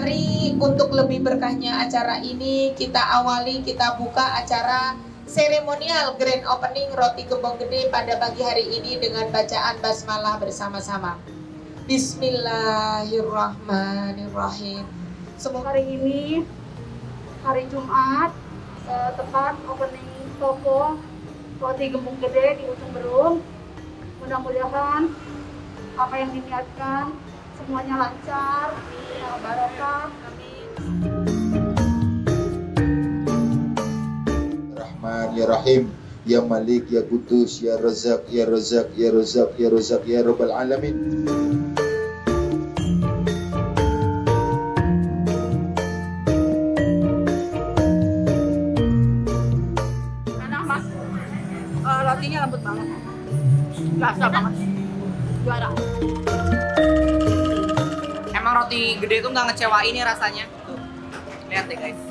Mari untuk lebih berkahnya acara ini kita buka acara seremonial grand opening Roti Gembong Gede pada pagi hari ini dengan bacaan basmalah bersama-sama. Bismillahirrahmanirrahim. Semoga hari ini hari Jumat tepat opening toko Roti Gembong Gede di Ujung Berung. Mudah-mudahan apa yang diniatkan semuanya lancar, barokah, amin. Rahman ya Rahim, ya Malik ya Qudus ya Razak ya Razak ya Razak ya Razak ya Rabbal Alamin. Enak mas, rotinya lembut banget, rasa banget, juara. Emang roti gede itu nggak ngecewain nih rasanya. Tuh, lihat deh guys.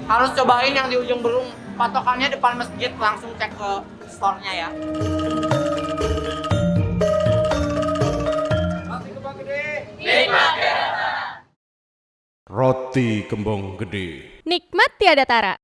Harus cobain yang di Ujung Berung. Patokannya depan masjid, langsung cek ke store-nya ya. Roti Gembong Gede. Roti Gembong Gede. Nikmat tiada tara.